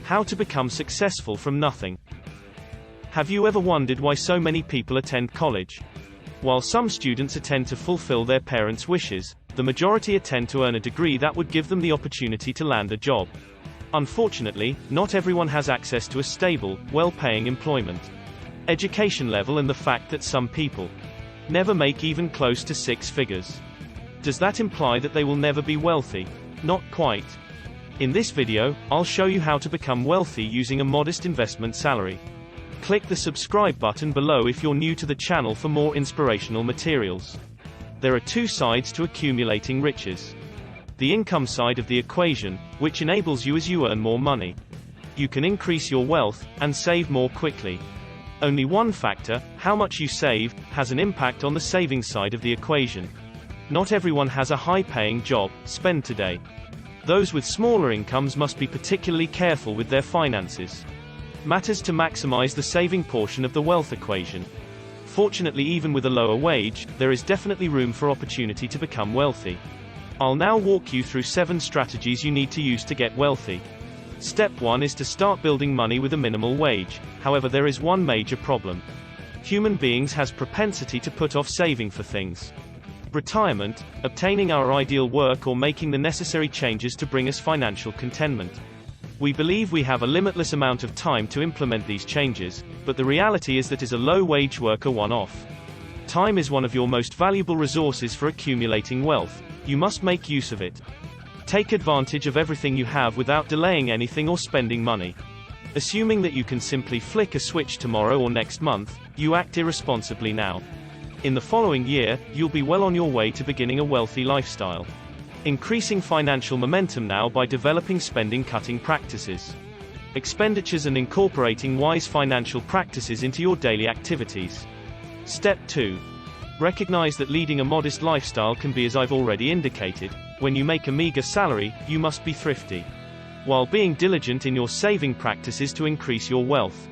How to become successful from nothing. Have you ever wondered why so many people attend college? While some students attend to fulfill their parents' wishes, the majority attend to earn a degree that would give them the opportunity to land a job. Unfortunately, not everyone has access to a stable, well-paying employment. Education level and the fact that some people never make even close to six figures. Does that imply that they will never be wealthy? Not quite. In this video, I'll show you how to become wealthy using a modest investment salary. Click the subscribe button below if you're new to the channel for more inspirational materials. There are two sides to accumulating riches. The income side of the equation, which enables you as you earn more money. You can increase your wealth and save more quickly. Only one factor, how much you save, has an impact on the saving side of the equation. Not everyone has a high-paying job. Spend today. Those with smaller incomes must be particularly careful with their finances. Matters to maximize the saving portion of the wealth equation. Fortunately, even with a lower wage, there is definitely room for opportunity to become wealthy. I'll now walk you through 7 strategies you need to use to get wealthy. Step 1 is to start building money with a minimal wage. However, there is one major problem. Human beings has propensity to put off saving for things. Retirement, obtaining our ideal work, or making the necessary changes to bring us financial contentment. We believe we have a limitless amount of time to implement these changes, but the reality is that as a low-wage worker one-off, time is one of your most valuable resources for accumulating wealth. You must make use of it. Take advantage of everything you have without delaying anything or spending money. Assuming that you can simply flick a switch tomorrow or next month, you act irresponsibly now. In the following year, you'll be well on your way to beginning a wealthy lifestyle. Increasing financial momentum now by developing spending-cutting practices. Expenditures and incorporating wise financial practices into your daily activities. Step 2. Recognize that leading a modest lifestyle can be, as I've already indicated, when you make a meager salary, you must be thrifty, while being diligent in your saving practices to increase your wealth.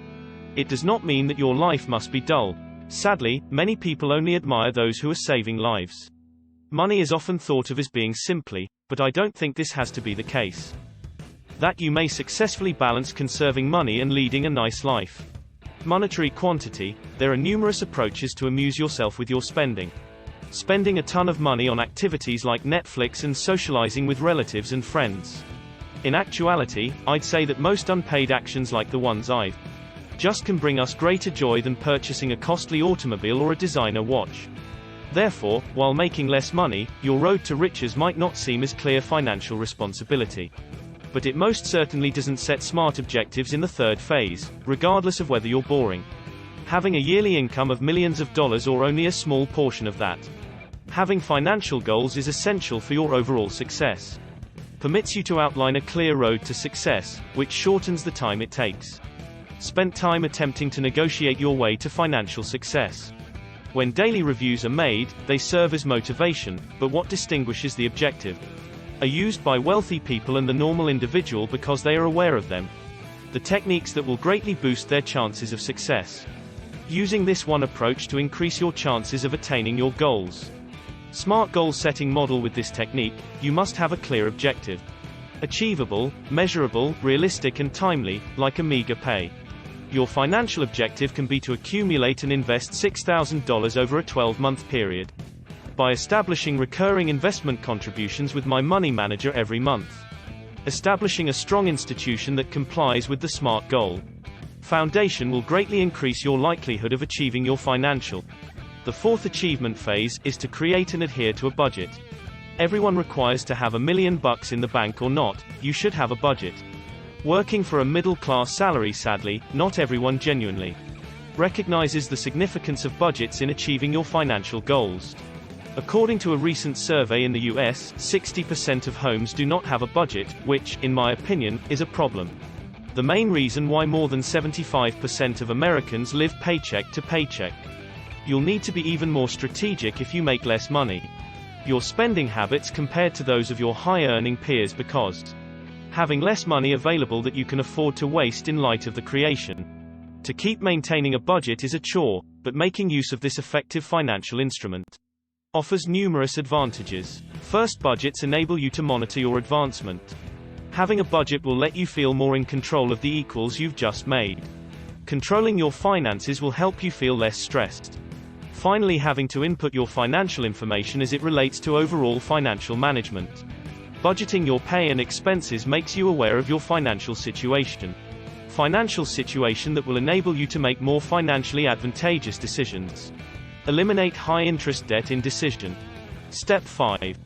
It does not mean that your life must be dull. Sadly, many people only admire those who are saving lives. Money is often thought of as being simply, but I don't think this has to be the case. That you may successfully balance conserving money and leading a nice life. Monetary quantity, there are numerous approaches to amuse yourself with your spending. Spending a ton of money on activities like Netflix and socializing with relatives and friends. In actuality, I'd say that most unpaid actions like the ones I've just can bring us greater joy than purchasing a costly automobile or a designer watch. Therefore, while making less money, your road to riches might not seem as clear financial responsibility. But it most certainly doesn't set smart objectives in the third phase, regardless of whether you're boring. Having a yearly income of millions of dollars or only a small portion of that. Having financial goals is essential for your overall success. Permits you to outline a clear road to success, which shortens the time it takes. Spent time attempting to negotiate your way to financial success. When daily reviews are made, they serve as motivation, but what distinguishes the objective? Are used by wealthy people and the normal individual because they are aware of them. The techniques that will greatly boost their chances of success. Using this one approach to increase your chances of attaining your goals. Smart goal setting model. With this technique, you must have a clear objective. Achievable, measurable, realistic and timely, like a meager pay. Your financial objective can be to accumulate and invest $6,000 over a 12-month period. By establishing recurring investment contributions with my money manager every month. Establishing a strong institution that complies with the SMART goal foundation will greatly increase your likelihood of achieving your financial. The fourth achievement phase is to create and adhere to a budget. Everyone requires to have $1 million in the bank or not, you should have a budget. Working for a middle-class salary, sadly, not everyone genuinely recognizes the significance of budgets in achieving your financial goals. According to a recent survey in the US, 60% of homes do not have a budget, which, in my opinion, is a problem. The main reason why more than 75% of Americans live paycheck to paycheck. You'll need to be even more strategic if you make less money. Your spending habits compared to those of your high-earning peers, because having less money available that you can afford to waste in light of the creation. To keep maintaining a budget is a chore, but making use of this effective financial instrument offers numerous advantages. First, budgets enable you to monitor your advancement. Having a budget will let you feel more in control of the equals you've just made. Controlling your finances will help you feel less stressed. Finally, having to input your financial information as it relates to overall financial management. Budgeting your pay and expenses makes you aware of your financial situation. Financial situation that will enable you to make more financially advantageous decisions. Eliminate high-interest debt in decision. Step 5.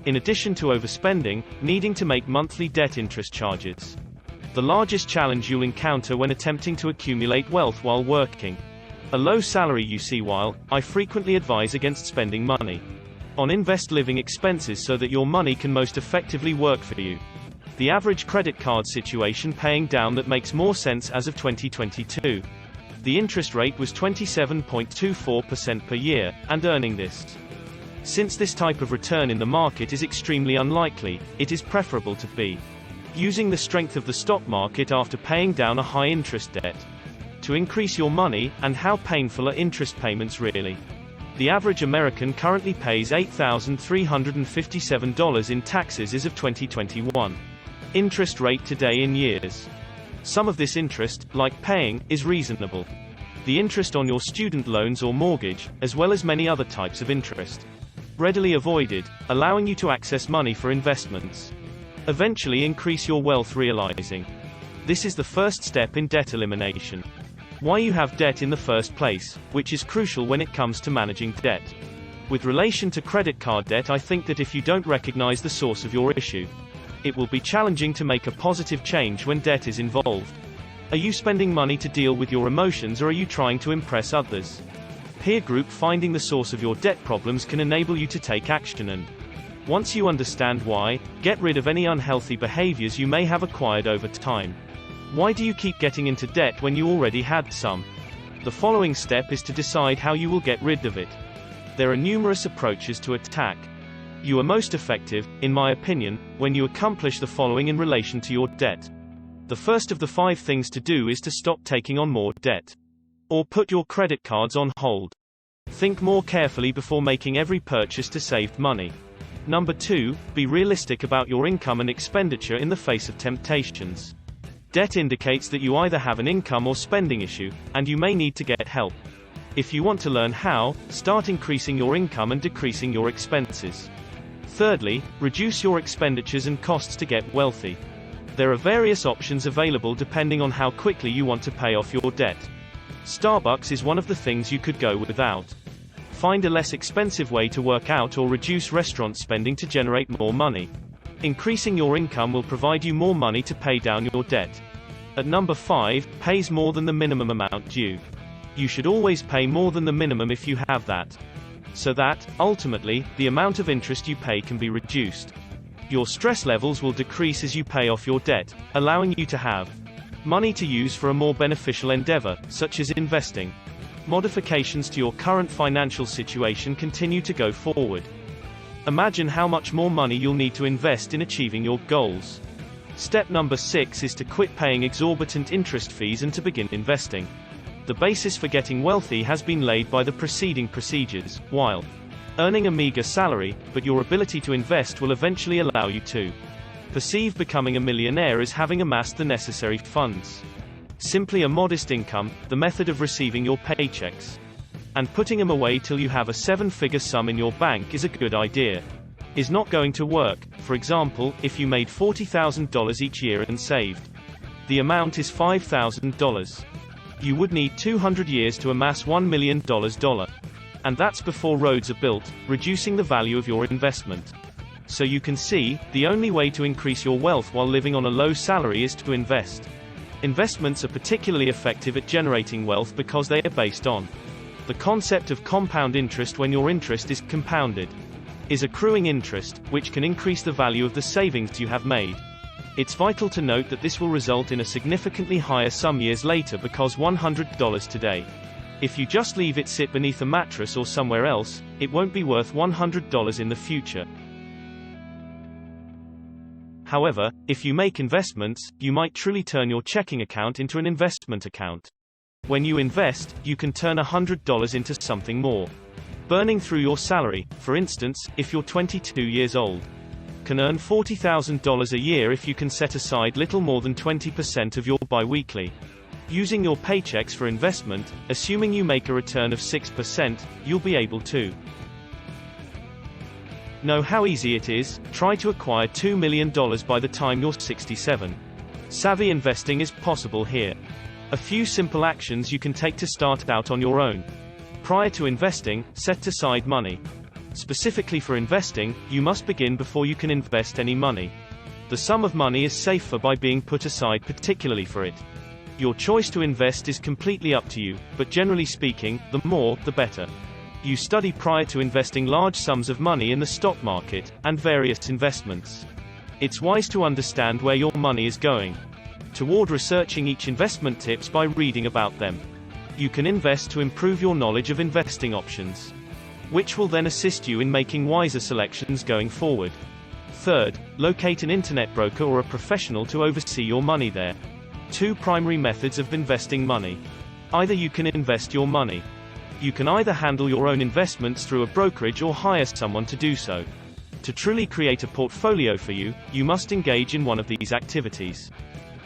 In addition to overspending, needing to make monthly debt interest charges. The largest challenge you'll encounter when attempting to accumulate wealth while working. A low salary, you see. While I frequently advise against spending money on invest living expenses so that your money can most effectively work for you. The average credit card situation paying down that makes more sense as of 2022. The interest rate was 27.24% per year, and earning this. Since this type of return in the market is extremely unlikely, it is preferable to be using the strength of the stock market after paying down a high interest debt to increase your money. And how painful are interest payments really? The average American currently pays $8,357 in taxes as of 2021. Interest rate today in years. Some of this interest, like paying, is reasonable. The interest on your student loans or mortgage, as well as many other types of interest, readily avoided, allowing you to access money for investments. Eventually increase your wealth realizing. This is the first step in debt elimination. Why you have debt in the first place, which is crucial when it comes to managing debt. With relation to credit card debt, I think that if you don't recognize the source of your issue, it will be challenging to make a positive change when debt is involved. Are you spending money to deal with your emotions, or are you trying to impress others? Peer group. Finding the source of your debt problems can enable you to take action, and once you understand why, get rid of any unhealthy behaviors you may have acquired over time. Why do you keep getting into debt when you already had some? The following step is to decide how you will get rid of it. There are numerous approaches to attack. You are most effective, in my opinion, when you accomplish the following in relation to your debt. The first of the 5 things to do is to stop taking on more debt. Or put your credit cards on hold. Think more carefully before making every purchase to save money. Number 2, be realistic about your income and expenditure in the face of temptations. Debt indicates that you either have an income or spending issue, and you may need to get help. If you want to learn how, start increasing your income and decreasing your expenses. Thirdly, reduce your expenditures and costs to get wealthy. There are various options available depending on how quickly you want to pay off your debt. Starbucks is one of the things you could go without. Find a less expensive way to work out or reduce restaurant spending to generate more money. Increasing your income will provide you more money to pay down your debt. At number 5, pays more than the minimum amount due. You should always pay more than the minimum if you have that. So that, ultimately, the amount of interest you pay can be reduced. Your stress levels will decrease as you pay off your debt, allowing you to have money to use for a more beneficial endeavor, such as investing. Modifications to your current financial situation continue to go forward. Imagine how much more money you'll need to invest in achieving your goals. Step number 6 is to quit paying exorbitant interest fees and to begin investing. The basis for getting wealthy has been laid by the preceding procedures, while earning a meager salary, but your ability to invest will eventually allow you to perceive becoming a millionaire as having amassed the necessary funds. Simply a modest income, the method of receiving your paychecks and putting them away till you have a 7-figure sum in your bank is a good idea. Is not going to work. For example, if you made $40,000 each year and saved, the amount is $5,000. You would need 200 years to amass $1 million. And that's before roads are built, reducing the value of your investment. So you can see, the only way to increase your wealth while living on a low salary is to invest. Investments are particularly effective at generating wealth because they are based on the concept of compound interest. When your interest is compounded, is accruing interest, which can increase the value of the savings you have made. It's vital to note that this will result in a significantly higher sum years later, because $100 today, if you just leave it sit beneath a mattress or somewhere else, it won't be worth $100 in the future. However, if you make investments, you might truly turn your checking account into an investment account. When you invest, you can turn $100 into something more. Burning through your salary, for instance, if you're 22 years old. can earn $40,000 a year if you can set aside little more than 20% of your bi-weekly. Using your paychecks for investment, assuming you make a return of 6%, you'll be able to know how easy it is. Try to acquire $2 million by the time you're 67. Savvy investing is possible here. A few simple actions you can take to start out on your own. Prior to investing, set aside money. Specifically for investing, you must begin before you can invest any money. The sum of money is safer by being put aside particularly for it. Your choice to invest is completely up to you, but generally speaking, the more, the better. You study prior to investing large sums of money in the stock market, and various investments. It's wise to understand where your money is going. Toward researching each investment tips by reading about them. You can invest to improve your knowledge of investing options, which will then assist you in making wiser selections going forward. Third, locate an internet broker or a professional to oversee your money there. Two primary methods of investing money. Either you can invest your money. You can either handle your own investments through a brokerage or hire someone to do so. To truly create a portfolio for you, you must engage in one of these activities.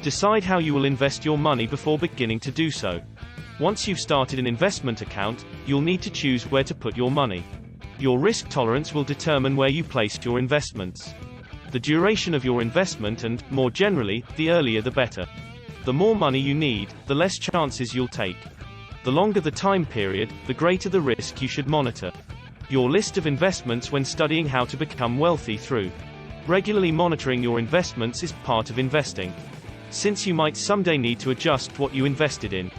Decide how you will invest your money before beginning to do so. Once you've started an investment account, you'll need to choose where to put your money. Your risk tolerance will determine where you place your investments. The duration of your investment and, more generally, the earlier the better. The more money you need, the less chances you'll take. The longer the time period, the greater the risk you should monitor. Your list of investments when studying how to become wealthy through regularly monitoring your investments is part of investing. Since you might someday need to adjust what you invested in.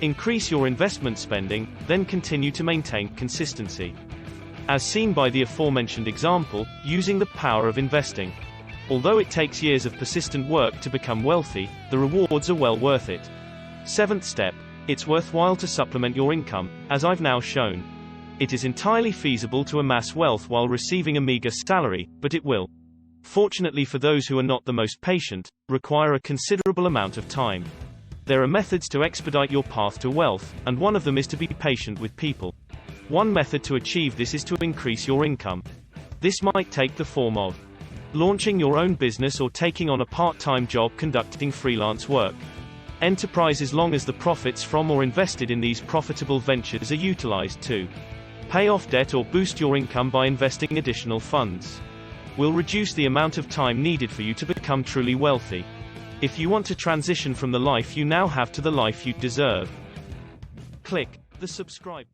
Increase your investment spending, then continue to maintain consistency. As seen by the aforementioned example, using the power of investing. Although it takes years of persistent work to become wealthy, the rewards are well worth it. Seventh step. It's worthwhile to supplement your income, as I've now shown. It is entirely feasible to amass wealth while receiving a meager salary, but it will, fortunately for those who are not the most patient, require a considerable amount of time. There are methods to expedite your path to wealth, and one of them is to be patient with people. One method to achieve this is to increase your income. This might take the form of launching your own business or taking on a part-time job conducting freelance work. Enterprise as long as the profits from or invested in these profitable ventures are utilized to pay off debt or boost your income by investing additional funds. Will reduce the amount of time needed for you to become truly wealthy. If you want to transition from the life you now have to the life you deserve, click the subscribe button.